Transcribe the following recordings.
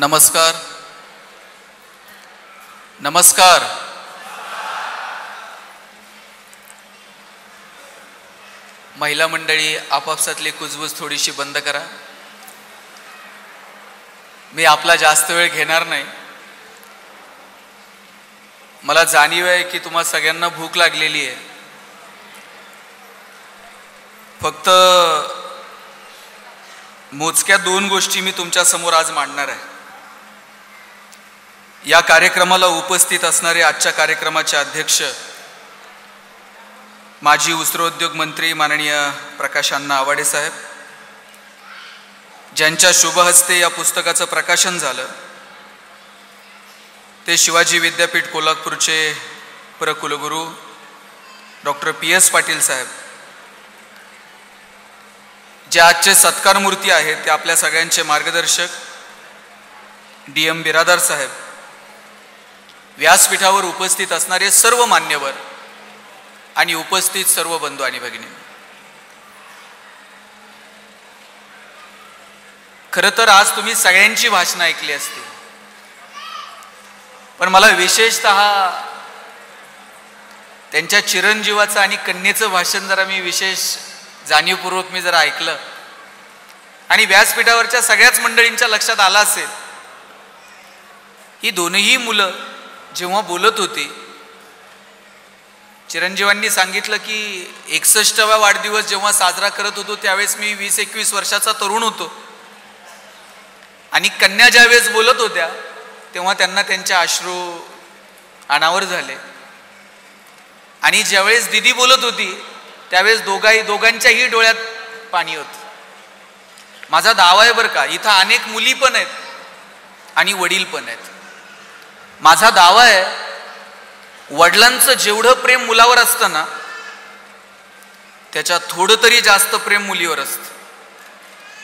नमस्कार. नमस्कार. महिला मंडळी, आपापसातली कुजबूज थोडीशी बंद करा. मी आपला जास्त वेळ घेणार नाही. मला जाणीव आहे की तुम्हा सगळ्यांना भूक लागलेली आहे. फक्त मोजक्या दोन गोष्टी मी तुमच्या समोर आज मांडणार आहे. या कार्यक्रमाला उपस्थित असणारे आजच्या कार्यक्रमाचे अध्यक्ष माजी वस्त्रोद्योग मंत्री माननीय प्रकाश अण्णा आवाडे साहेब, ज्यांच्या शुभ हस्ते या पुस्तकाचं प्रकाशन झालं, ते शिवाजी विद्यापीठ कोल्हापूरचे प्रकुलगुरू डॉक्टर PS पाटील साहेब, जे आजचे सत्कार मूर्ती आहेत, ते आपल्या सगळ्यांचे मार्गदर्शक DM बिरादार साहेब, व्यासपीठावर उपस्थित असणारे सर्व मान्यवर आणि उपस्थित सर्व बंधू आणि भगिनी. खरं तर आज तुम्ही सगळ्यांची भाषणं ऐकली असतील, पण मला विशेषतः त्यांच्या चिरंजीवाचं आणि कन्येचं भाषण जरा मी विशेष जाणीवपूर्वक मी जरा ऐकलं आणि व्यासपीठावरच्या सगळ्याच मंडळींच्या लक्षात आलं असेल, ही दोनही मुलं जेव्हा बोलत होती, चिरंजीवांनी सांगितलं की 61वा वाढदिवस जेव्हा साजरा करत होतो त्यावेळेस मी 20-21 वर्षाचा तरुण होतो आणि कन्या ज्यावेळेस बोलत होत्या तेव्हा त्यांना त्यांचे अश्रू अनावर झाले आणि ज्यावेळेस दिदी बोलत होती त्यावेळेस दोघांच्याही डोळ्यात पाणी होतं. माझा दावा आहे बरं का, इथं अनेक मुली पण आहेत आणि वडील पण आहेत. माझा दावा आहे, वडिलांचं जेवढं प्रेम मुलावर असतं ना, त्याच्यात थोडं तरी जास्त प्रेम मुलीवर असतं.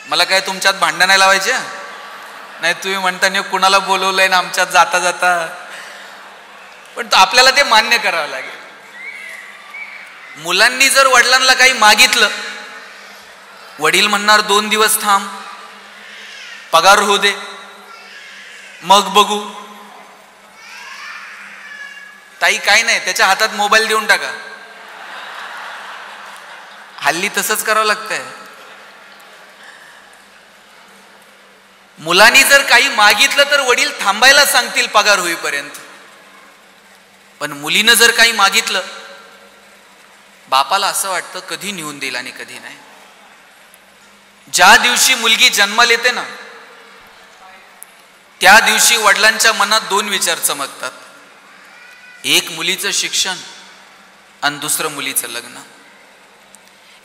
मला काय तुमच्यात भांडण नाही लावायचे नाही. तुम्ही म्हणता कुणाला बोलवलंय ना आमच्यात जाता जाता, पण आपल्याला ते मान्य करावं लागेल. मुलांनी जर वडिलांना काही मागितलं, वडील म्हणणार 2 दिवस थांब, पगार होऊ दे, मग बघू. ताई काय नाही, त्याच्या हातात मोबाईल देऊन टाका. हल्ली तसंच करावं लागतंय. मुलांनी जर काही मागितलं तर वडील थांबायला सांगतील पगार होईपर्यंत, पण मुलीनं जर काही मागितलं, बापाला असं वाटतं कधी नेऊन देईल आणि कधी नाही. ज्या दिवशी मुलगी जन्माला येते ना, त्या दिवशी वडिलांच्या मनात 2 विचार चमकतात. एक मुलीचं शिक्षण आणि दुसरं मुलीचं लग्न.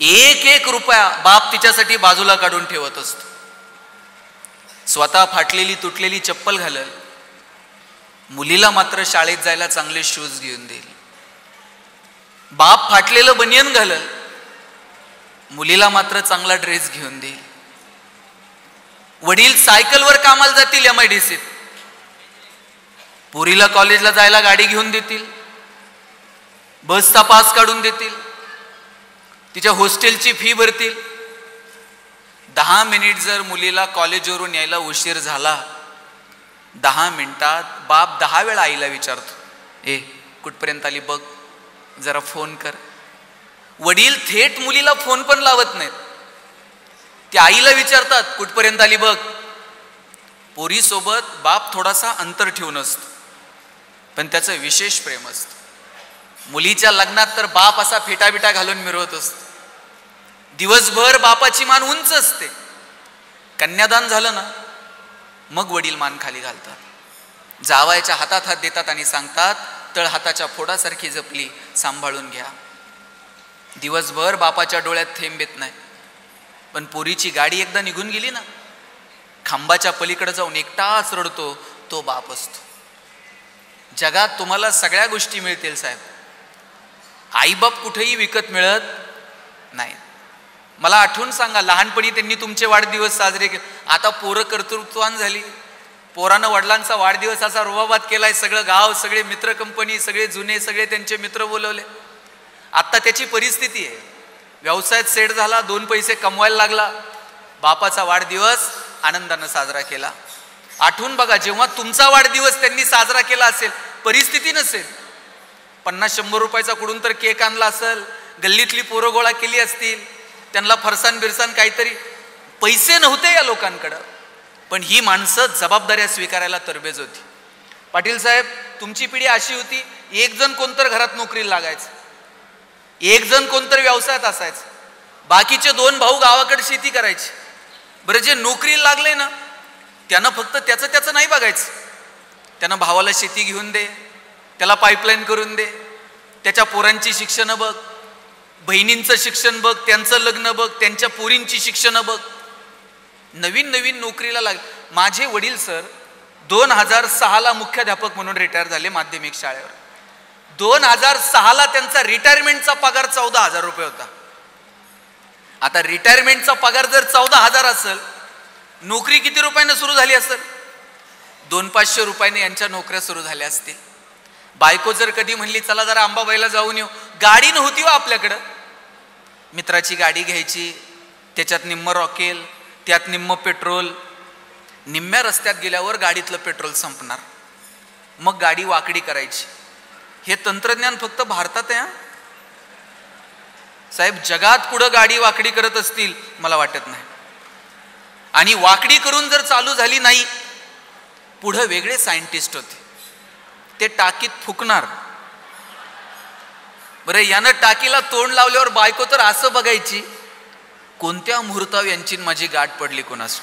एक रुपया बाप तिच्यासाठी बाजूला काढून ठेवत असतो. स्वतः फाटलेली तुटलेली चप्पल घालल, मुलीला मात्र शाळेत जायला चांगले शूज घेऊन देईल. बाप फाटलेलं बनियन घालल, मुलीला मात्र चांगला ड्रेस घेऊन देईल. वडील सायकलवर कामाला जातील MIDCत, पोरीला कॉलेजला जायला गाडी घेऊन देतील, बसचा पास काढून देतील, तिच्या हॉस्टेलची फी भरतील. 10 मिनिट जर मुलीला कॉलेजवरून यायला उशीर झाला, 10 मिनिटात बाप 10 वेळा आईला विचारतो, कुठपर्यंत आली बघ, जरा फोन कर. वडील थेट मुलीला फोन पण लावत नाहीत, ते आईला विचारतात, कुठपर्यंत आली बघ. पोरीसोबत बाप थोडासा अंतर ठेवून असतो, पण त्याचं विशेष प्रेम असतं. मुलीच्या लग्नात तर बाप असा फेटाबिटा घालून मिरवत असतो. दिवसभर बापाची मान उंच असते. कन्यादान झालं ना, मग वडील मान खाली घालतात, जावायच्या हातात हात देतात आणि सांगतात, तळ हाताच्या फोडासारखी जपली, सांभाळून घ्या. दिवसभर बापाच्या डोळ्यात थेंब येत नाही, पण पोरीची गाडी एकदा निघून गेली ना, खांबाच्या पलीकडे जाऊन एकटाच रडतो तो बाप असतो. जगात तुम्हाला सगळ्या गोष्टी मिळतील साहेब, आईबाप कुठेही विकत मिळत नाही. मला आठवून सांगा, लहानपणी त्यांनी तुमचे वाढदिवस साजरे केले. आता पोरं कर्तृत्वान झाली, पोरानं वडिलांचा वाढदिवसाचा रुबाबात केलाय. सगळं गाव, सगळे मित्र कंपनी, सगळे जुने, सगळे त्यांचे मित्र बोलवले. आता त्याची परिस्थिती आहे, व्यवसायात सेट झाला, 2 पैसे कमवायला लागला, बापाचा वाढदिवस आनंदानं साजरा केला. आठवून बघा, जेव्हा तुमचा वाढदिवस त्यांनी साजरा केला असेल, परिस्थिती नसेल, 50-100 रुपयाचा कुठून तर केक आणला असेल, गल्लीतली पोरं गोळा केली असतील, त्यांना फरसान बिरसान काहीतरी, पैसे नव्हते या लोकांकडं, पण ही माणसं जबाबदाऱ्या स्वीकारायला तरबेज होती. पाटील साहेब, तुमची पिढी अशी होती, एक जण कोणतर घरात नोकरीला लागायचं, एक जण कोणतर व्यवसायात असायचं, बाकीचे 2 भाऊ गावाकडे शेती करायची. बरं, जे नोकरीला लागले ना, त्यानं फक्त त्याचं नाही बघायचं, त्यानं भावाला शेती घेऊन दे, त्याला पाईपलाईन करून दे, त्याच्या पोरांची शिक्षणं बघ, बहिणींचं शिक्षण बघ, त्यांचं लग्न बघ, त्यांच्या पोरींची शिक्षणं बघ. नवीन नवीन नोकरीला लागले. माझे वडील सर 2006ला मुख्याध्यापक म्हणून रिटायर झाले माध्यमिक शाळेवर. 2006ला त्यांचा रिटायरमेंटचा पगार 14,000 रुपये होता. आता रिटायरमेंटचा पगार जर 14,000 असेल, नोकरी किती रुपयाने सुरू झाली असेल? 200-500 रुपयाने यांच्या नोकऱ्या सुरू झाल्या असतील. बायको जर कधी म्हणली चला जरा अंबाबाईला जाऊन येऊ, गाडी नव्हती हो आपल्याकडं, मित्राची गाडी घ्यायची, त्याच्यात निम्म रॉकेल, त्यात निम्म पेट्रोल, निम्म्या रस्त्यात गेल्यावर गाडीतलं पेट्रोल संपणार, मग गाडी वाकडी करायची. हे तंत्रज्ञान फक्त भारतात आहे साहेब, जगात पुढं गाडी वाकडी करत असतील मला वाटत नाही. आणि वाकडी करून जर चालू झाली नाही, पुढं वेगळे सायंटिस्ट होते, ते टाकीत फुकणार. बरं, यानं टाकीला तोंड लावल्यावर बायको तर असं बघायची, कोणत्या मुहूर्तावर यांची माझी गाठ पडली कोणास.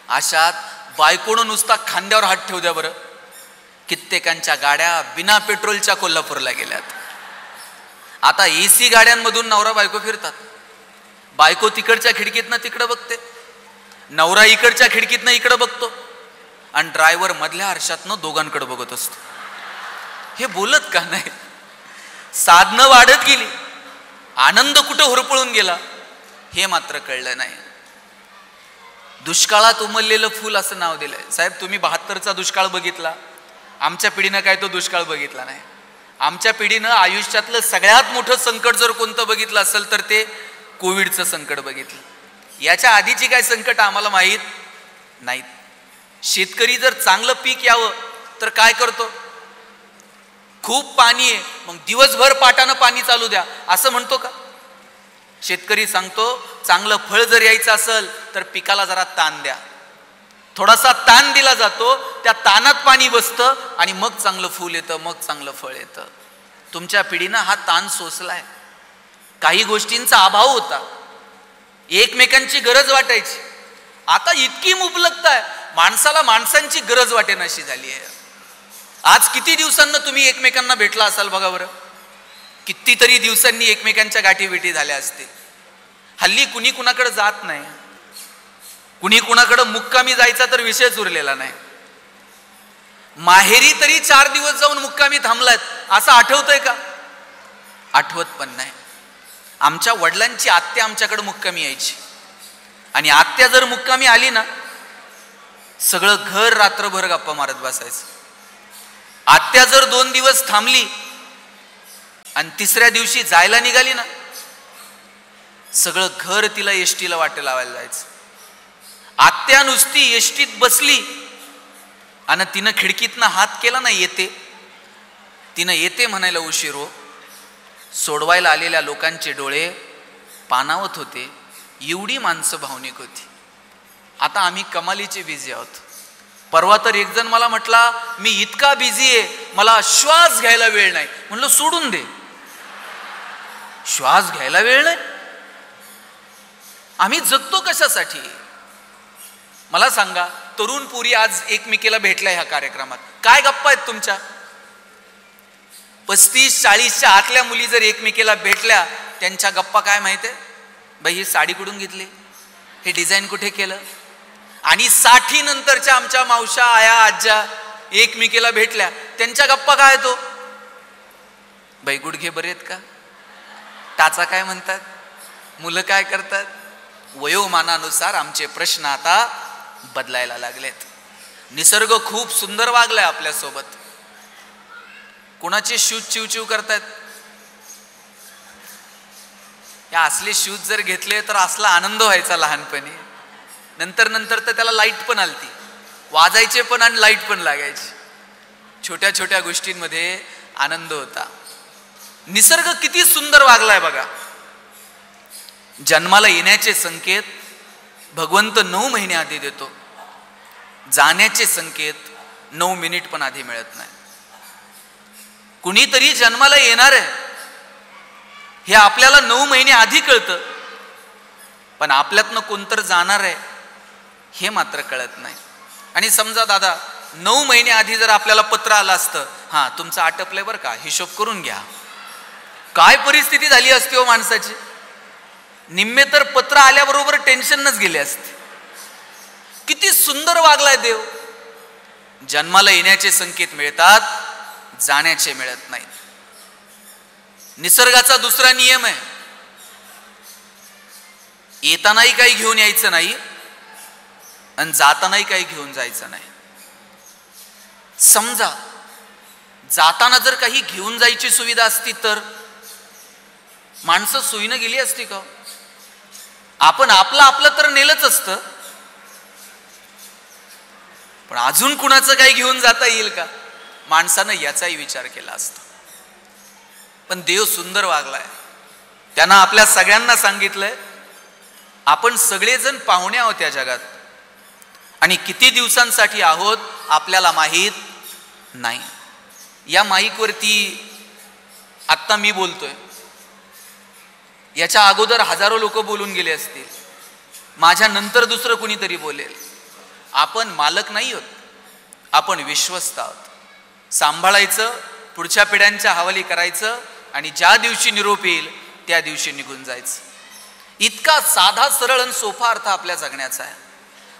अशात बायकोनं नुसता खांद्यावर हात ठेवू द्या बरं, कित्येकांच्या गाड्या बिना पेट्रोलच्या कोल्हापूरला गेल्यात. आता AC गाड्यांमधून नवरा बायको फिरतात, बायको तिकडच्या खिडकीतनं तिकडं बघते, नवरा इकडच्या खिडकीतनं इकडं बघतो, आणि ड्रायव्हर मधल्या आरशातनं दोघांकडे बघत असतो. हे बोलत का नाही? साधनं वाढत गेली, आनंद कुठं होरपळून गेला हे मात्र कळलं नाही. दुष्काळात उमललेलं फूल असं नाव दिलंय. साहेब, तुम्ही 72चा दुष्काळ बघितला, आमच्या पिढीनं काय तो दुष्काळ बघितला नाही. आमच्या पिढीनं आयुष्यातलं सगळ्यात मोठं संकट जर कोणतं बघितलं असेल तर ते कोविडचं संकट बघितलं. याच्या आधीची काय संकट आम्हाला माहीत नाहीत. शेतकरी जर चांगलं पीक यावं तर काय करतो? खूप पाणी आहे, मग दिवसभर पाटानं पाणी चालू द्या असं म्हणतो का? शेतकरी सांगतो, चांगलं फळ जर यायचं असेल तर पिकाला जरा ताण द्या. थोडासा ताण दिला जातो, त्या ताणात पाणी बसतं आणि मग चांगलं फूल येतं, मग चांगलं फळ येतं. तुमच्या पिढीनं हा ताण सोसलाय. काही गोष्टींचा अभाव होता, एकमेकांची गरज वाटायची. आता इतकी मुबलकता आहे, माणसाला माणसांची गरज वाटेनाशी झाली आहे. आज किती दिवसांना तुम्ही एकमेकांना भेटला असाल बघा बरं, कितीतरी दिवसांनी एकमेकांच्या गाठीभेटी झाल्या असतील. हल्ली कुणी कुणाकडे जात नाही, कुणी कुणाकडे मुक्कामी जायचा तर विषयच उरलेला नाही. माहेरी तरी 4 दिवस जाऊन मुक्कामी थांबलात असं आठवतंय का? आठवत पण नाही. आमच्या वडिलांची आत्या आमच्याकडे मुक्कामी यायची, आणि आत्या जर मुक्कामी आली ना, सगळं घर रात्रभर गप्पा मारत बसायचं. आत्या जर 2 दिवस थांबली आणि 3ऱ्या दिवशी जायला निघाली ना, सगळं घर तिला एसटीला वाटे लावायला जायचं. आत्या नुसती एसटीत बसली आणि तिनं खिडकीतनं हात केला ना, येते, तिनं येते म्हणायला उशीर हो, सोडवायला आलेल्या लोकांचे डोळे पाणावत होते. एवढी माणसं भावनिक होती. आता आम्ही कमालीचे बिझी आहोत. परवा तर एक जण मला म्हटला, मी इतका बिझी आहे, मला श्वास घ्यायला वेळ नाही. म्हणलं सोडून दे, श्वास घ्यायला वेळ नाही? आम्ही जगतो कशासाठी? मला सांगा, तरुण पुरी आज एकमेकीला भेटल्या ह्या कार्यक्रमात, काय गप्पा आहेत तुमच्या? 35-40च्या आतल्या मुली जर एकमेकीला भेटल्या, त्यांच्या गप्पा काय माहिती आहे? बाई, ही साडी कुठून घेतली, हे डिझाईन कुठे केलं? आणि 60 नंतरच्या आमच्या मावशा, आया, आज्या एकमेकीला भेटल्या, त्यांच्या गप्पा काय तो? बाई, गुडघे बरे आहेत का? टाचा काय म्हणतात? मुलं काय करतात? वयोमानानुसार आमचे प्रश्न आता बदलायला लागलेत. निसर्ग खूप सुंदर वागलाय आपल्यासोबत. कुणाचे शूज चिवचिव करतायत? या असले शूज जर घेतले तर असला आनंद व्हायचा लहानपणी. नंतर नंतर तर त्याला लाईट पण आलती, वाजायचे पण आणि लाईट पण लागायची. छोट्या छोट्या गोष्टींमध्ये आनंद होता. निसर्ग किती सुंदर वागलाय बघा. जन्माला येण्याचे संकेत भगवंत 9 महिने आधी देतो, जाण्याचे संकेत 9 मिनिट पण आधी मिळत नाही. कुणीतरी जन्माला येणार आहे हे आपल्याला 9 महिने आधी कळतं, पण आपल्यातनं कोणतर जाणार आहे हे मात्र कळत नाही. आणि समजा दादा 9 महिने आधी जर आपल्याला पत्र आलं असतं, हा तुमचं आटपलंय बरं का, हिशोब करून घ्या, काय परिस्थिती झाली असती हो माणसाची. निम्मे तर पत्र आल्याबरोबर टेन्शनच गेले असते. किती सुंदर वागलाय देव. जन्माला येण्याचे संकेत मिळतात, जाण्याचे मिळत नाहीत. निसर्गाचा दुसरा नियम आहे, येतानाही काही घेऊन यायचं नाही आणि जातानाही काही घेऊन जायचं नाही. समजा जाताना जर काही घेऊन जायची सुविधा असती तर माणसं सोयीनं गेली असती का? आपण आपलं तर नेलंच असतं, पण अजून कुणाचं काही घेऊन जाता येईल का, माणसानं याचाही विचार केला असता. पण देव सुंदर वागलाय. त्यानं आपल्या सगळ्यांना सांगितलंय आपण सगळेजण पाहुणे आहोत या जगात, आणि किती दिवसांसाठी आहोत आपल्याला माहीत नाही. या माईकवरती आत्ता मी बोलतोय, याच्या अगोदर हजारो लोक बोलून गेले असतील, माझ्या नंतर दुसरं कुणीतरी बोलेल. आपण मालक नाही आहोत, आपण विश्वस्त आहोत. सांभाळायचं, पुढच्या पिढ्यांच्या हवाली करायचं, आणि ज्या दिवशी निरोप येईल त्या दिवशी निघून जायचं. इतका साधा सरळ आणि सोपा अर्थ आपल्या जगण्याचा आहे.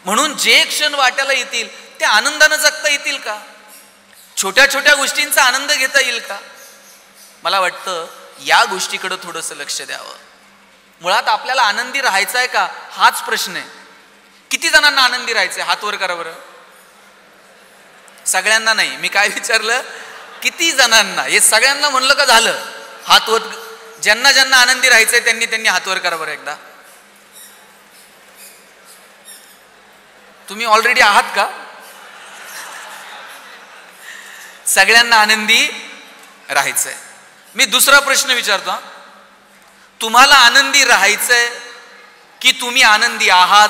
म्हणून जे क्षण वाट्याला येतील ते आनंदानं जगता येतील का? छोट्या छोट्या गोष्टींचा आनंद घेता येईल का? मला वाटतं या गोष्टीकडे थोडंसं लक्ष द्यावं. मुळात आपल्याला आनंदी राहायचं आहे का, हाच प्रश्न आहे. किती जणांना आनंदी राहायचंय, हात वर करा बरं. सगळ्यांना नाही, मी काय विचारलं, किती जणांना. हे सगळ्यांना म्हणलं का झालं? हात वर. ज्यांना ज्यांना आनंदी राहायचंय त्यांनी हात वर करा बरं एकदा. तुम्ही ऑलरेडी आहात का? सगळ्यांना आनंदी राहायचंय. मी दुसरा प्रश्न विचारतो, तुम्हाला आनंदी राहायचंय की तुम्ही आनंदी आहात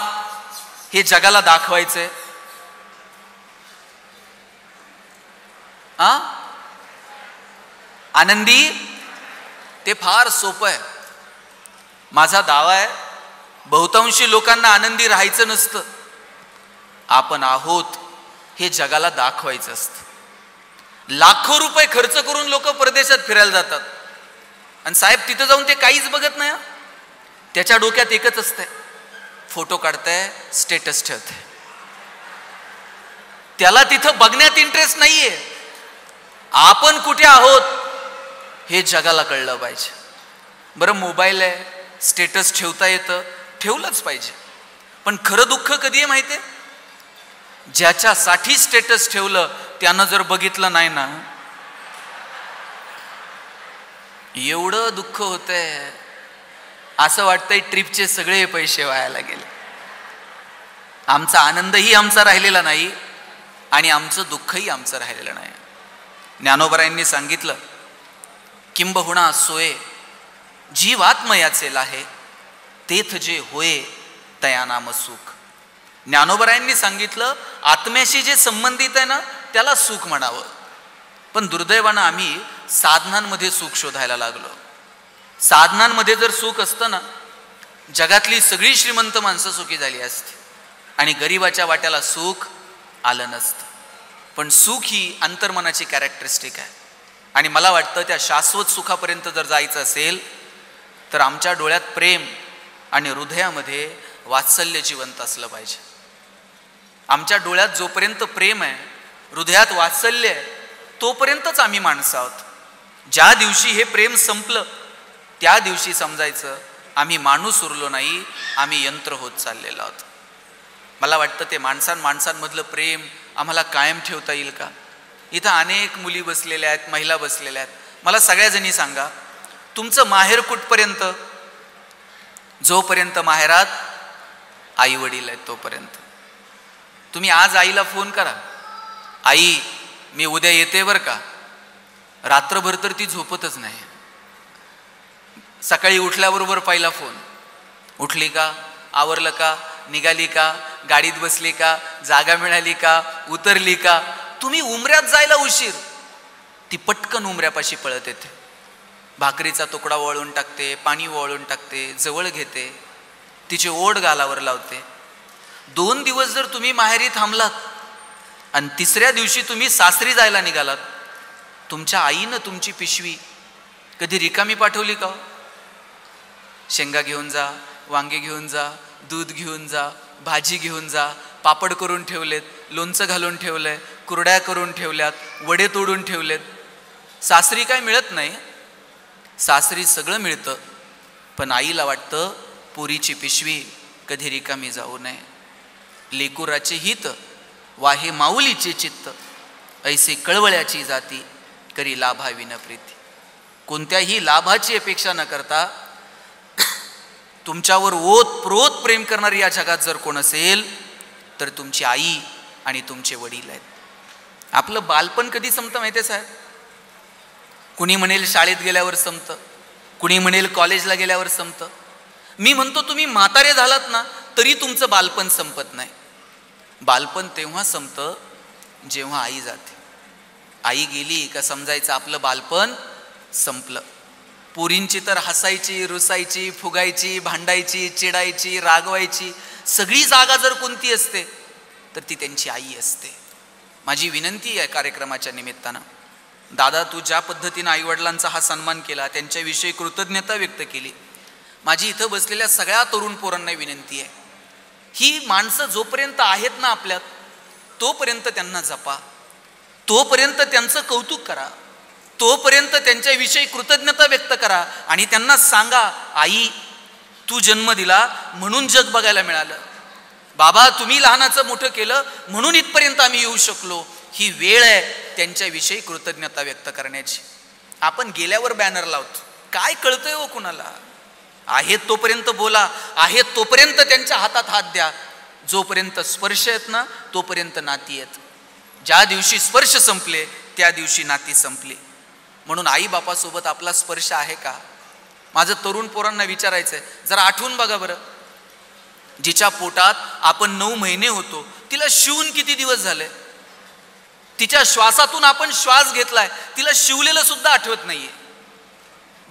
हे जगाला दाखवायचंय? आनंदी, ते फार सोपं आहे. माझा दावा आहे बहुतांशी लोकांना आनंदी राहायचं नसतं, आपण आहोत हे जगाला दाखवायचं असतं. लाखो रुपये खर्च करून लोक परदेशात फिरायला जातात, आणि साहेब तिथं जाऊन ते काहीच बघत नाही. त्याच्या डोक्यात एकच असतंय, फोटो काढताय, स्टेटस ठेवताय. त्याला तिथं बघण्यात इंटरेस्ट नाहीये. आपण कुठे आहोत हे जगाला कळलं पाहिजे. बरं, मोबाईल आहे, स्टेटस ठेवता येतं, ठेवलंच पाहिजे. पण खरं दुःख कधी आहे माहितीये? ज्याच्यासाठी स्टेटस ठेवलं त्यानं जर बघितलं नाही ना, एवढं दुःख होतंय, असं वाटतंय ट्रिपचे सगळे पैसे वायाला गेले. आमचा आनंदही आमचा राहिलेला नाही आणि आमचं दुःखही आमचं राहिलेलं नाही. ज्ञानोबरायांनी सांगितलं, किंबहुना सोये जीवात्मयाचे लाहे, तेथ जे होय तया नाम सुख. ज्ञानोबरायांनी सांगितलं, आत्म्याशी जे संबंधित आहे ना त्याला सुख म्हणावं. पण दुर्दैवानं आम्ही साधनांमध्ये सुख शोधायला लागलो. साधनांमध्ये जर सुख असतं ना, जगातली सगळी श्रीमंत माणसं सुखी झाली असती आणि गरिबाच्या वाट्याला सुख आलं नसतं. पण सुख ही अंतर्मनाची कॅरेक्टरिस्टिक आहे, आणि मला वाटतं त्या शाश्वत सुखापर्यंत जर जायचं असेल तर आमच्या डोळ्यात प्रेम आणि हृदयामध्ये वात्सल्य जिवंत असलं पाहिजे. आमच्या डोळ्यात जोपर्यंत प्रेम आहे, हृदयात वात्सल्य आहे, तोपर्यंतच आम्ही माणसं आहोत. ज्या दिवशी हे प्रेम संपलं त्या दिवशी समजायचं आम्ही माणूस उरलो नाही, आम्ही यंत्र होत चाललेलो आहोत. मला वाटतं ते माणसांमधलं प्रेम आम्हाला कायम ठेवता येईल का? इथं अनेक मुली बसलेल्या आहेत, महिला बसलेल्या आहेत. मला सगळ्याजणी सांगा, तुमचं माहेर कुठपर्यंत? जोपर्यंत माहेरात आई वडील आहेत तोपर्यंत. तुम्ही आज आईला फोन करा, आई मी उद्या येते बरं का, रात्रभर तर ती झोपतच नाही. सकाळी उठल्याबरोबर पहिला फोन, उठली का, आवरलं का, निघाली का, गाडीत बसली का, जागा मिळाली का, उतरली का. तुम्ही उमऱ्यात जायला उशीर, ती पटकन उमऱ्यापाशी पळत येते, भाकरीचा तुकडा वळून टाकते, पाणी वळून टाकते, जवळ घेते, तिचे ओढ गालावर लावते. 2 दिवस जर तुम्ही माहेरी थांबलात आणि 3ऱ्या दिवशी तुम्ही सासरी जायला निघालात, तुमच्या आईनं तुमची पिशवी कधी रिकामी पाठवली का? शेंगा घेऊन जा, वांगे घेऊन जा, दूध घेऊन जा, भाजी घेऊन जा, पापड करून ठेवलेत, लोणचं घालून ठेवलंय, कुरड्या करून ठेवल्यात, वडे तोडून ठेवलेत. सासरी काय मिळत नाही, सासरी सगळं मिळतं, पण आईला वाटतं पुरीची पिशवी कधी रिकामी जाऊ नये. लेकुराचे हित वाहे माऊलीचे चित्त, ऐसे कळवळ्याची जाती करी लाभाविन प्रीती. कोणत्याही लाभाची अपेक्षा न करता तुमच्यावर ओतप्रोत प्रेम करणारी या जगात जर कोण असेल तर तुमची आई आणि तुमचे वडील आहेत. आपलं बालपण कधी संपतं माहिती आहे साहेब? कुणी म्हणेल शाळेत गेल्यावर संपतं, कुणी म्हणेल कॉलेजला गेल्यावर संपतं. मी म्हणतो तुम्ही म्हातारे झालात ना तरी तुमचं बालपण संपत नाही. बालपण तेव्हा संपतं जेव्हा आई जाते. आई गेली का समजायचं आपलं बालपण संपलं. पोरींची तर हसायची, रुसायची, फुगायची, भांडायची, चिडायची, रागवायची सगळी जागा जर कोणती असते तर ती त्यांची आई असते. माझी विनंती आहे कार्यक्रमाच्या निमित्तानं, दादा तू ज्या पद्धतीनं आईवडिलांचा हा सन्मान केला, त्यांच्याविषयी कृतज्ञता व्यक्त केली, माझी इथं बसलेल्या सगळ्या तरुण पोरांना विनंती आहे, ही माणसं जोपर्यंत आहेत ना आपल्यात तोपर्यंत त्यांना जपा, तोपर्यंत त्यांचं कौतुक करा, तोपर्यंत त्यांच्याविषयी कृतज्ञता व्यक्त करा आणि त्यांना सांगा आई तू जन्म दिला म्हणून जग बघायला मिळालं, बाबा तुम्ही लहानाचं मोठं केलं म्हणून इथपर्यंत आम्ही येऊ शकलो. ही वेळ आहे त्यांच्याविषयी कृतज्ञता व्यक्त करण्याची. आपण गेल्यावर बॅनर लावतो, काय कळतंय हो कुणाला? आहेत तोपर्यंत बोला, आहेत तोपर्यंत त्यांच्या हातात हात द्या. जोपर्यंत स्पर्श आहेत ना तोपर्यंत नाती आहेत. ज्या दिवशी स्पर्श संपले त्या दिवशी नाती संपली. म्हणून आई बापासोबत आपला स्पर्श आहे का? माझं तरुण पोरांना विचारायचंय, जरा आठवून बघा बरं, जिच्या पोटात आपण 9 महिने होतो तिला शिवून किती दिवस झाले? तिच्या श्वासातून आपण श्वास घेतलाय, तिला शिवलेलं सुद्धा आठवत नाहीये.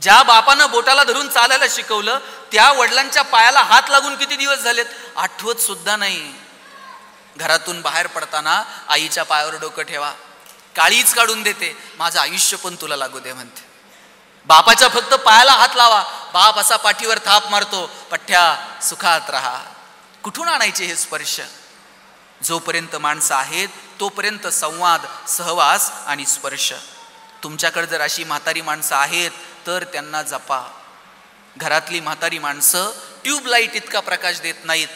ज्या बापानं बोटाला धरून चालायला शिकवलं त्या वडिलांच्या पायाला हात लागून किती दिवस झालेत आठवत सुद्धा नाही. घरातून बाहेर पडताना आईच्या पायावर डोकं ठेवा, काळीच काढून देते, माझं आयुष्य पण तुला लागू दे म्हणते. बापाच्या फक्त पायाला हात लावा, बाप असा पाठीवर थाप मारतो, पठ्ठ्या सुखात राहा. कुठून आणायचे हे स्पर्श? जोपर्यंत माणसं आहेत तोपर्यंत संवाद, सहवास आणि स्पर्श. तुमच्याकडे जर अशी म्हातारी माणसं आहेत तर त्यांना जपा. घरातली म्हातारी माणसं ट्यूबलाईट इतका प्रकाश देत नाहीत,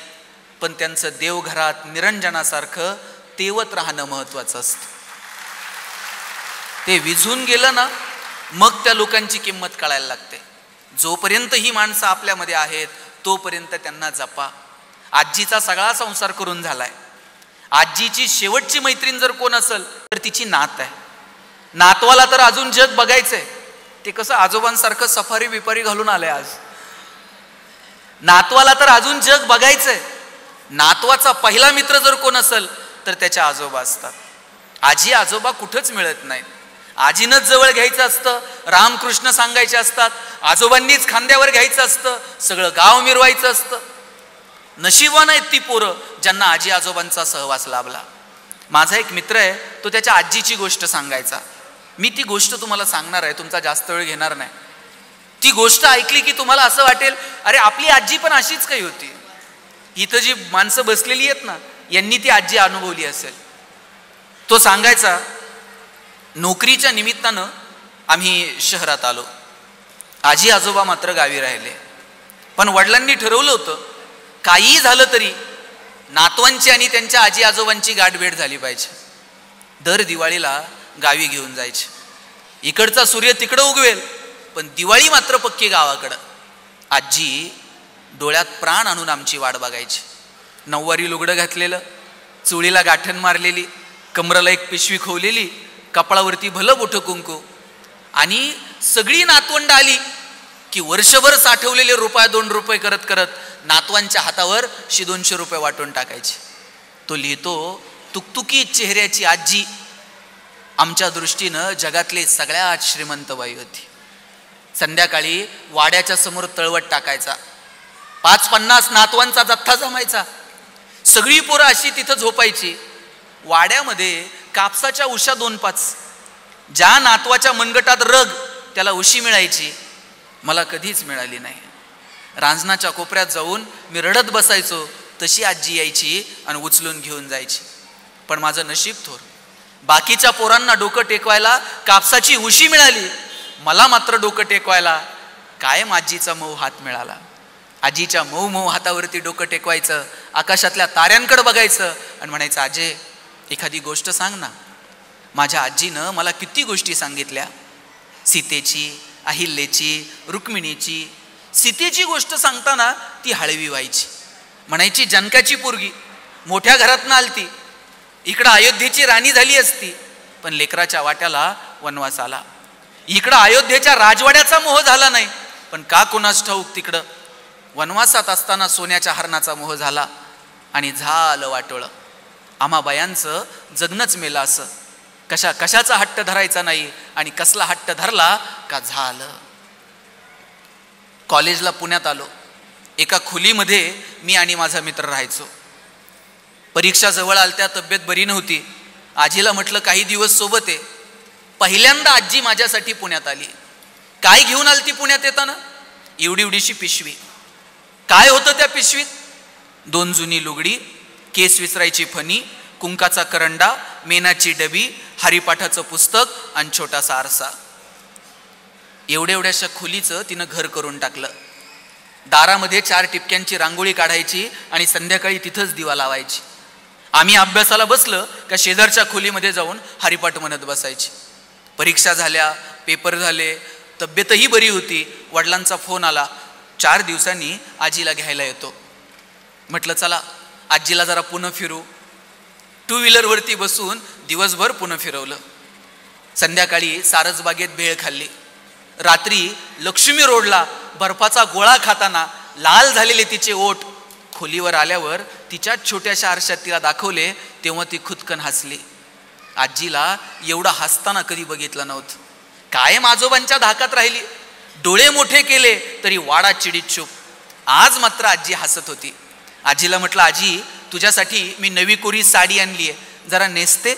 पण त्यांचं देवघरात निरंजनासारखं तेवत राहणं महत्वाचं असतं. ते विझून गेलं ना मग त्या लोकांची किंमत कळायला लागते. जोपर्यंत ही माणसं आपल्यामध्ये आहेत तोपर्यंत त्यांना जपा. आजीचा सगळा संसार करून झालाय, आजीची शेवटची मैत्रीण जर कोण असेल तर तिची नात आहे. नातवाला तर अजून जग बघायचंय, ते कसं आजोबांसारखं सफारी बिपारी घालून आलंय आज. नातवाला तर अजून जग बघायचंय. नातवाचा पहिला मित्र जर कोण असेल तर त्याच्या आजोबा असतात. आजी आजोबा कुठंच मिळत नाहीत. आजीनंच जवळ घ्यायचं असतं, रामकृष्ण सांगायचे असतात, आजोबांनीच खांद्यावर घ्यायचं असतं, सगळं गाव मिरवायचं असतं. नशिबान आहेत ती पोरं ज्यांना आजी आजोबांचा सहवास लाभला. माझा एक मित्र आहे, तो त्याच्या आजीची गोष्ट सांगायचा. मी ती गोष्ट तुम्हाला सांगणार आहे, तुमचा जास्त वेळ घेणार नाही. ती गोष्ट ऐकली की तुम्हाला असं वाटेल अरे आपली आजी पण अशीच काही होती. इथं जी माणसं बसलेली आहेत ना यांनी ती आजी अनुभवली असेल. तो सांगायचा, नोकरीच्या निमित्तानं आम्ही शहरात आलो, आजी आजोबा मात्र गावी राहिले. पण वडिलांनी ठरवलं होतं काही झालं तरी नातवांची आणि त्यांच्या आजी आजोबांची गाठभेट झाली पाहिजे. दर दिवाळीला गावी घेऊन जायचे. इकडचा सूर्य तिकडं उगवेल पण दिवाळी मात्र पक्की गावाकडं. आजी डोळ्यात प्राण आणून आमची वाट बघायची. नऊवारी लुगडं घातलेलं, चुळीला गाठण मारलेली, कमराला एक पिशवी खोवलेली, कपाळावरती भलं मोठं कुंकू, आणि सगळी नातवंड आली की वर्षभर साठवलेले ₹2 करत करत नातवांच्या हातावर 100-200 रुपये वाटून टाकायचे. तो लिहितो, तुकतुकी चेहऱ्याची आजी आमच्या दृष्टीनं जगातली सगळ्यात श्रीमंत बाई होती. संध्याकाळी वाड्याच्या समोर तळवट टाकायचा, 5-50 नातवांचा जथ्था जमायचा, सगळी पोरं अशी तिथं झोपायची. वाड्यामध्ये कापसाच्या उशा 2-5, ज्या नातवाच्या मनगटात रग त्याला उशी मिळायची, मला कधीच मिळाली नाही. रांजणाच्या कोपऱ्यात जाऊन मी रडत बसायचो, तशी आजी यायची आणि उचलून घेऊन जायची. पण माझं नशीब थोर, बाकीच्या पोरांना डोकं टेकवायला कापसाची उशी मिळाली, मला मात्र डोकं टेकवायला कायम आजीचा मऊ हात मिळाला. आजीच्या मऊ मऊ हातावरती डोकं टेकवायचं, आकाशातल्या ताऱ्यांकडे बघायचं आणि म्हणायचं, आजे एखादी गोष्ट सांग ना. माझ्या आजीनं मला किती गोष्टी सांगितल्या, सीतेची, अहिल्याची, रुक्मिणीची. सीतेची गोष्ट सांगताना ती हळवी व्हायची, म्हणायची जनकाची पोरगी मोठ्या घरातनं आलती, इकडं अयोध्येची राणी झाली असती, पण लेकराच्या वाट्याला वनवास आला. इकडं अयोध्येच्या राजवाड्याचा मोह झाला नाही, पण का कोणास ठाऊक तिकडं वनवासात असताना सोन्याच्या हरणाचा मोह झाला आणि झालं वाटोळं. आम्हा बायांचं जगणंच मेलं असं. कशाचा हट्ट धरायचा नाही आणि कसला हट्ट धरला का झालं. कॉलेजला पुण्यात आलो. एका खोलीमध्ये मी आणि माझा मित्र राहायचो. परीक्षा जवळ आलत्या, तब्येत बरी नव्हती. आजीला म्हटलं काही दिवस सोबत आहे. पहिल्यांदा आजी माझ्यासाठी पुण्यात आली. काय घेऊन आलती पुण्यात येताना? एवढीशी पिशवी. काय होतं त्या पिशवीत? 2 जुनी लुगडी, केस विसरायची फणी, कुंकाचा करंडा, मेणाची डबी, हरिपाठाचं पुस्तक आणि छोटासा आरसा. एवढ्याशा खोलीचं तिनं घर करून टाकलं. दारामध्ये 4 टिपक्यांची रांगोळी काढायची आणि संध्याकाळी तिथंच दिवा लावायची. आम्ही अभ्यासाला बसलं का शेजारच्या खोलीमध्ये जाऊन हरिपाठ म्हणत बसायची. परीक्षा झाल्या, पेपर झाले, तब्येतही बरी होती. वडिलांचा फोन आला, 4 दिवसांनी आजीला घ्यायला येतो. म्हटलं चला आजीला जरा पुणे फिरू. 2 व्हीलरवरती बसून दिवसभर पुणे फिरवलं. संध्याकाळी सारसबागेत भेळ खाल्ली. रात्री लक्ष्मी रोडला बर्फाचा गोळा खाताना लाल झालेले तिचे ओठ खोलीवर आल्यावर तिच्या छोट्याशा आरशात तिला दाखवले, तेव्हा ती खुदकन हसली. आजीला एवढा हसताना कधी बघितलं नव्हतं. कायम आजोबांच्या धाकात राहिली. डोळे मोठे केले तरी वाडा चिडीत चूप. आज मात्र आजी हसत होती. आजीला म्हटलं, आजी तुझ्यासाठी मी नवी कोरी साडी आणली आहे, जरा नेसते?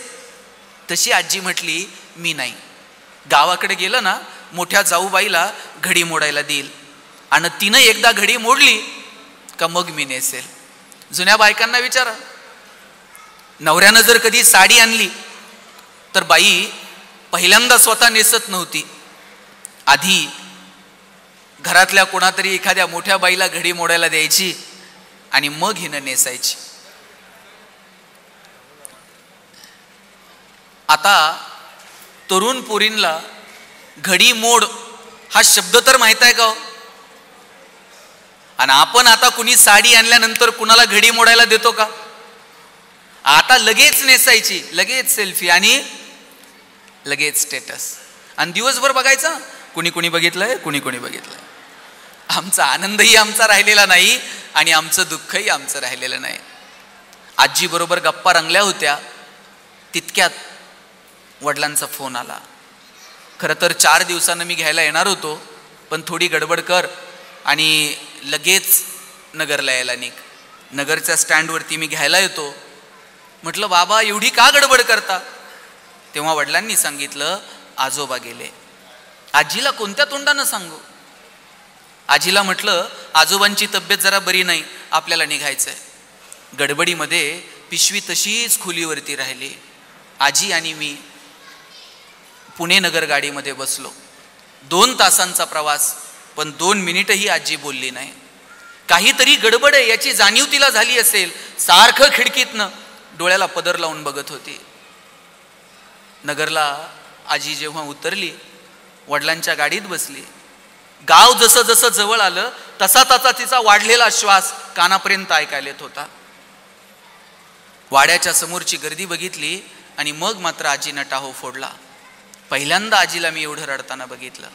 तशी आजी म्हटली, मी नाही. गावाकडे गेलं ना मोठ्या जाऊबाईला घडी मोडायला देईल आणि तिनं एकदा घडी मोडली का मग मी नेसेल. जुन्या बायकांना विचारा, नवऱ्यानं जर कधी साडी आणली तर बाई पहिल्यांदा स्वतः नेसत नव्हती. आधी घरातल्या कोणातरी एखाद्या मोठ्या बाईला घडी मोडायला द्यायची आणि मग हिनं नेसायची. आता तरुण पोरींला घडी मोड हा शब्द तर माहित आहे का? आणि आपण आता कुणी साडी आणल्यानंतर कुणाला घडी मोडायला देतो का? आता लगेच नेसायची, लगेच सेल्फी आणि लगेच स्टेटस, आणि दिवसभर बघायचा कुणी कुणी बघितलंय, कुणी कुणी बघितलंय. आमचा आनंदही आमचा राहिलेला नाही आणि आमचं दुःखही आमचं राहिलेलं नाही. आजी बरोबर गप्पा रंगल्या होत्या, तितक्यात वडिलांचा फोन आला. खरं तर 4 दिवसांनी मी घ्यायला येणार होतो, पण थोडी गडबड कर आणि लगेच नगरला यायला निघ. नगरच्या स्टँडवरती मी घ्यायला येतो. म्हटलं बाबा एवढी का गडबड करता? तेव्हा वडिलांनी सांगितलं, आजोबा गेले. आजीला कोणत्या तोंडानं सांगू? आजीला म्हटलं, आजोबांची तब्येत जरा बरी नाही, आपल्याला निघायचंय. गडबडीमध्ये पिशवी तशीच खोलीवरती राहिली. आजी आणि मी पुणे नगर गाडीमध्ये बसलो. 2 तासांचा प्रवास, पण 2 मिनिटही आजी बोलली नाही. काहीतरी गडबड आहे याची जाणीव तिला झाली असेल. सारखं खिडकीतनं डोळ्याला पदर लावून बघत होती. नगरला आजी जेव्हा उतरली, वडिलांच्या गाडीत बसली. गाव जसं जसं जवळ आलं तसा तसा तिचा वाढलेला श्वास कानापर्यंत ऐकायला येत होता. वाड्याच्या समोरची गर्दी बघितली आणि मग मात्र आजीनं टाहो फोडला. पहिल्यांदा आजीला मी एवढं रडताना बघितलं.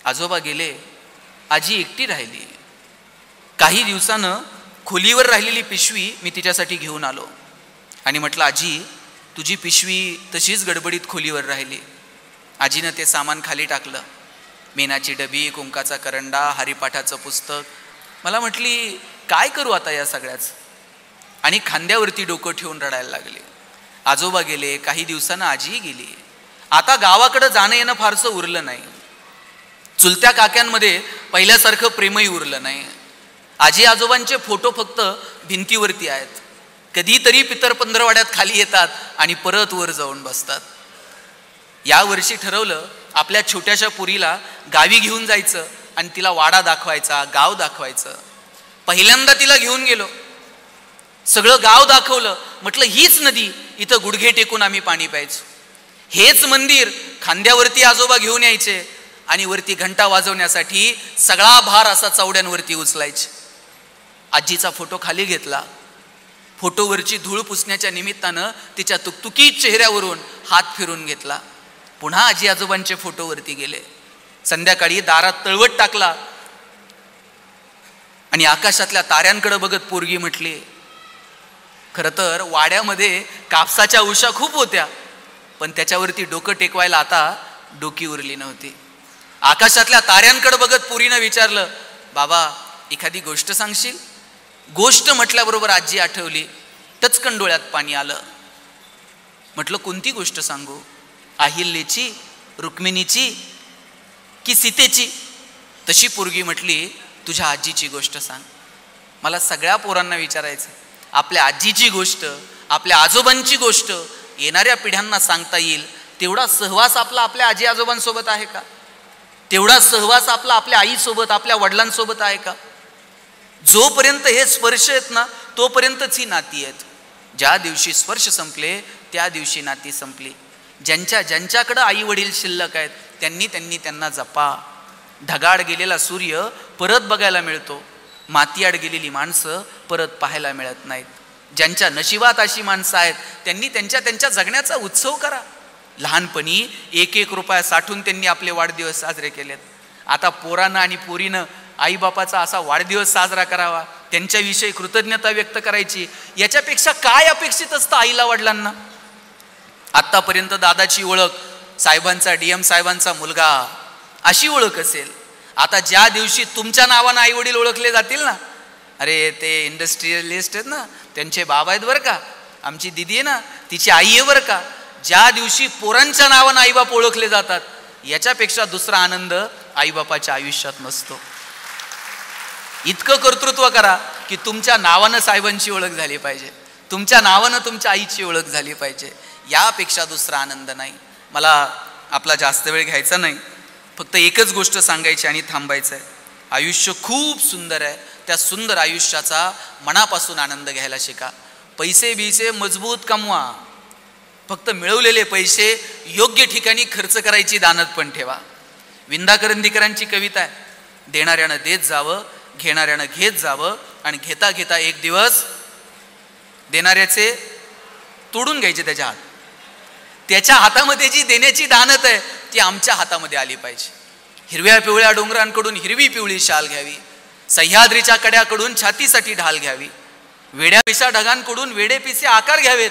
आजोबा गेले, आजी एकटी राहिली. काही दिवसानं खोलीवर राहिलेली पिशवी मी तिच्यासाठी घेऊन आलो आणि म्हटलं, आजी तुझी पिशवी तशीच गडबडीत खोलीवर राहिली. आजीनं ते सामान खाली टाकलं. मेणाची डबी, कुंकाचा करंडा, हरिपाठाचं पुस्तक. मला म्हटली, काय करू आता या सगळ्याच, आणि खांद्यावरती डोकं ठेवून रडायला लागले. आजोबा गेले, काही दिवसानं आजीही गेली. आता गावाकडं जाणं येणं फारसं उरलं नाही. चुलत्या काक्यांमध्ये पहिल्यासारखं प्रेमही उरलं नाही. आजी आजोबांचे फोटो फक्त भिंतीवरती आहेत. कधीतरी पितर पंधरवाड्यात खाली येतात आणि परत वर जाऊन बसतात. यावर्षी ठरवलं आपल्या छोट्याशा पुरीला गावी घेऊन जायचं आणि तिला वाडा दाखवायचा, गाव दाखवायचं. पहिल्यांदा तिला घेऊन गेलो, सगळं गाव दाखवलं. म्हटलं, हीच नदी, इथं गुडघे टेकून आम्ही पाणी प्यायचो. हेच मंदिर, खांद्यावरती आजोबा घेऊन यायचे आणि वरती घंटा वाजवण्यासाठी सगळा भार असा चवड्यांवरती उचलायचे. आजीचा फोटो खाली घेतला. फोटोवरची धूळ पुसण्याच्या निमित्तानं तिच्या तुकतुकीत चेहऱ्यावरून हात फिरून घेतला. पुन्हा आजी आजोबांचे फोटोवरती गेले. संध्याकाळी दारात तळवट टाकला आणि आकाशातल्या ताऱ्यांकडे बघत पोरगी म्हटली, खरं तर वाड्यामध्ये कापसाच्या उशा खूप होत्या, पण त्याच्यावरती डोकं टेकवायला आता डोकी उरली नव्हती. आकाशातल्या ताऱ्यांकडे बघत पोरीनं विचारलं, बाबा एखादी गोष्ट सांगशील? गोष्ट म्हटल्याबरोबर आजी आठवली. टचकन डोळ्यात पाणी आलं. म्हटलं, कोणती गोष्ट सांगू? अहिल्याची, रुक्मिणीची की सीतेची? तशी पोरगी म्हटली, तुझ्या आजीची गोष्ट सांग. मला सगळ्या पोरांना विचारायचं, आपल्या आजीची गोष्ट, आपल्या आजोबांची गोष्ट येणाऱ्या पिढ्यांना सांगता येईल तेवढा सहवास आपला आपल्या आजी आजोबांसोबत आहे का? तेवढा सहवास आपला आपल्या आईसोबत, आपल्या वडिलांसोबत आहे का? जोपर्यंत हे स्पर्श आहेत ना, तोपर्यंतच ही नाती आहेत. ज्या दिवशी स्पर्श संपले त्या दिवशी नाती संपली. ज्यांच्याकडं आई वडील शिल्लक आहेत त्यांना जपा. ढगाळ गेलेला सूर्य परत बघायला मिळतो, मातीआड गेलेली माणसं परत पाहायला मिळत नाहीत. ज्यांच्या नशिबात अशी माणसं आहेत त्यांनी त्यांच्या जगण्याचा उत्सव करा. लहानपणी 1-1 रुपया साठवून त्यांनी आपले वाढदिवस साजरे केलेत. आता पोरानं आणि पोरीनं आईबापाचा असा वाढदिवस साजरा करावा, त्यांच्याविषयी कृतज्ञता व्यक्त करायची, याच्यापेक्षा काय अपेक्षित असतं आईला वडिलांना? आत्तापर्यंत दादाची ओळख साहेबांचा, DM साहेबांचा मुलगा अशी ओळख असेल. आता ज्या दिवशी तुमच्या नावानं आई वडील ओळखले जातील ना, अरे ते इंडस्ट्रियलिस्ट आहेत ना, त्यांचे बाबा आहेत बरं का, आमची दिदी आहे ना तिची आई आहे बरं का, ज्या दिवशी पोरांच्या नावानं आईबाप ओळखले जातात, याच्यापेक्षा दुसरा आनंद आईबापाच्या आयुष्यात नसतो. इतकं कर्तृत्व करा की तुमच्या नावानं साहेबांची ओळख झाली पाहिजे, तुमच्या नावानं तुमच्या आईची ओळख झाली पाहिजे. यापेक्षा दुसरा आनंद नाही. मला आपला जास्त वेळ घ्यायचा नाही, फक्त एकच गोष्ट सांगायची आणि थांबायचं आहे. आयुष्य खूप सुंदर आहे. त्या सुंदर आयुष्याचा मनापासून आनंद घ्यायला शिका. पैसे बिसे मजबूत कमवा, फक्त मिळवलेले पैसे योग्य ठिकाणी खर्च करायची दानत पण ठेवा. विंदा करंदीकरांची कविता आहे, देणाऱ्यानं देत जावं, घेणाऱ्यानं घेत जावं, आणि घेता घेता एक दिवस देणाऱ्याचे तोडून घ्यायचे त्याच्या हात. त्याच्या हातामध्ये जी देण्याची दानत आहे ती आमच्या हातामध्ये आली पाहिजे. हिरव्या पिवळ्या डोंगरांकडून हिरवी पिवळी शाल घ्यावी, सह्याद्रीच्या कड्याकडून छातीसाठी ढाल घ्यावी, वेड्या पिसा ढगांकडून वेडे पिसे आकार घ्यावेत,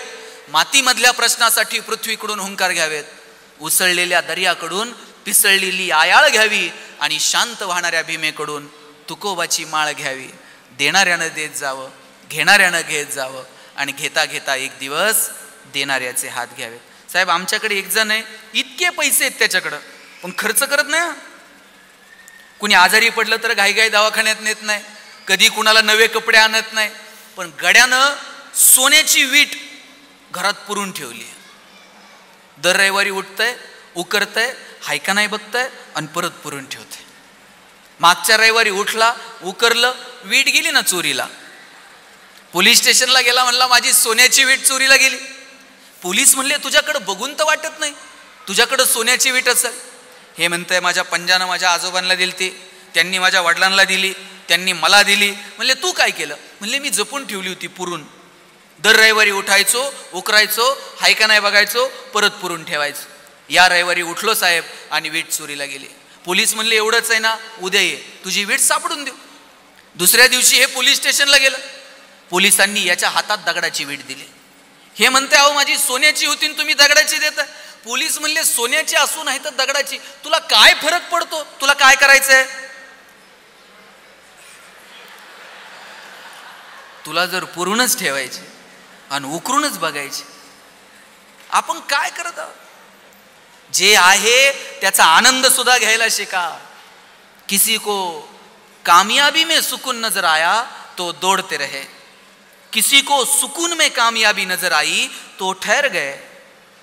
मातीमधल्या प्रश्नासाठी पृथ्वीकडून हुंकार घ्यावेत, उसळलेल्या दर्याकडून पिसळलेली आयाळ घ्यावी, आणि शांत वाहणाऱ्या भीमेकडून तुकोबाची माळ घ्यावी. देणाऱ्यानं देत जावं, घेणाऱ्यानं घेत जावं, आणि घेता घेता एक दिवस देणाऱ्याचे हात घ्यावेत. साहेब, आमच्याकडे एक जण आहे, इतके पैसे आहेत त्याच्याकडं, पण खर्च करत नाही. कुणी आजारी पडलं तर घाईघाई दवाखान्यात नेत नाही, कधी कुणाला नवे कपडे आणत नाही, पण गड्यानं सोन्याची वीट घरात पुरून ठेवली. दर रविवारी उठतंय, उकरतंय, हायका नाही बघतंय, आणि परत पुरून ठेवतंय. मागच्या रविवारी उठला, उकरलं, वीट गेली ना चोरीला. पोलीस स्टेशनला गेला, म्हणला माझी सोन्याची वीट चोरीला गेली. पोलीस म्हणले, तुझ्याकडं बघून तर वाटत नाही तुझ्याकडं सोन्याची वीट असेल. हे म्हणतंय, माझ्या पंजानं माझ्या आजोबांना दिली, त्यांनी माझ्या वडिलांना दिली, त्यांनी मला दिली. म्हणले, तू काय केलं? म्हणले, मी जपून ठेवली होती पुरून. दर रविवारी उठायचो, उकरायचो, हाय का नाही बघायचो, परत पुरून ठेवायचो. या रविवारी उठलो साहेब आणि वीट चोरीला गेली. पोलीस म्हणले एवढंच आहे ना, उद्या ये, तुझी वीट सापडून देऊ. दुसऱ्या दिवशी हे पोलीस स्टेशनला गेलं. पोलिसांनी याच्या हातात दगडाची वीट दिली. हे म्हणते अहो माझी सोन्याची होती तुम्ही दगडाची देता. पोलीस म्हणले सोन्याची असू नाही तर दगडाची, तुला काय फरक पडतो, तुला काय करायचंय? तुला जर पुरूनच ठेवायचे आणि उकरूनच बघायचे. आपण काय करत आहोत? जे आहे त्याचा आनंद सुद्धा घ्यायला शिका. किसी को कामयाबी में सुकून नजर आया तो दौड़ते रहे, किसी को सुकून में कामयाबी नजर आई तो ठहर गए.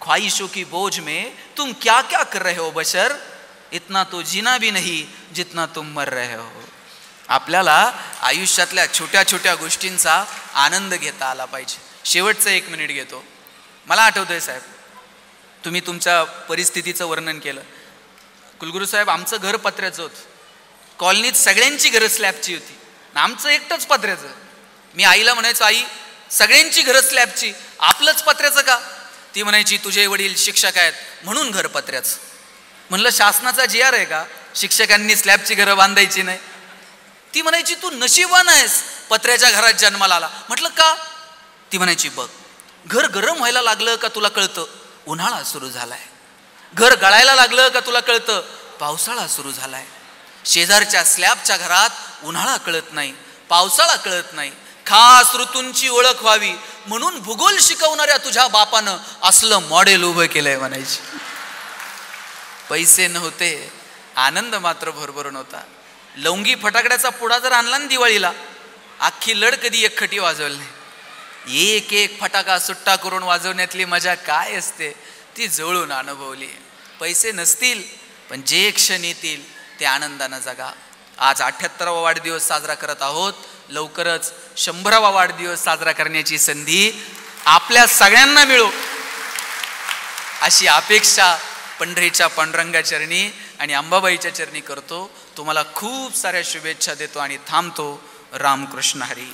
ख्वाहिशों की बोझ में तुम क्या क्या कर रहे हो बशर, इतना तो जीना भी नहीं जितना तुम मर रहे हो. आपल्याला आयुष्यातल्या छोट्या छोट्या गोष्टींचा आनंद घेता आला पाहिजे. शेवटचं 1 मिनिट घेतो. मला आठवतंय साहेब, तुम्ही तुमच्या परिस्थितीचं वर्णन केलं. कुलगुरू साहेब, आमचं घर पत्र्याचं होतं. कॉलनीत सगळ्यांची घरं स्लॅबची होती, आमचं एकटंच पत्र्याचं. मी आईला म्हणायचो, आई सगळ्यांची घरं स्लॅबची, आपलंच पत्र्याचं का? ती म्हणायची तुझे वडील शिक्षक आहेत म्हणून घर पत्र्याचं. म्हणलं शासनाचा GR आहे का शिक्षकांनी स्लॅबची घरं बांधायची नाही? ती म्हणायची तू नशीबवान आहेस पत्र्याच्या घरात जन्माला आला. म्हटलं का? ती म्हणायची बघ, घर गरम व्हायला लागलं का तुला कळतं उन्हाळा सुरू झालाय, घर गळायला लागलं का तुला कळतं पावसाळा सुरू झालाय. शेजारच्या स्लॅबच्या घरात उन्हाळा कळत नाही, पावसाळा कळत नाही. खास ऋतूंची ओळख व्हावी म्हणून भूगोल शिकवणाऱ्या तुझ्या बापानं असलं मॉडेल उभं केलंय म्हणायची. पैसे नव्हते, आनंद मात्र भरभरून होता. लवंगी फटाकड्याचा पुडा जर आणला ना दिवाळीला, अख्खी लढ कधी एकखटी वाजवली नाही. एक एक फटाका सुट्टा करून वाजवण्यातली मजा काय असते ती जवळून अनुभवली. पैसे नसतील पण जे क्षण येतील ते आनंदानं जगा. आज 78वा वाढदिवस साजरा करत आहोत. लवकरच 100वा वाढदिवस साजरा करण्याची संधी आपल्या सगळ्यांना मिळो अशी अपेक्षा पंढरीच्या पांडुरंगा चरणी आणि अंबाबाईच्या चरणी करतो. तुम्हाला खूप साऱ्या शुभेच्छा देतो आणि थांबतो. रामकृष्ण हरी.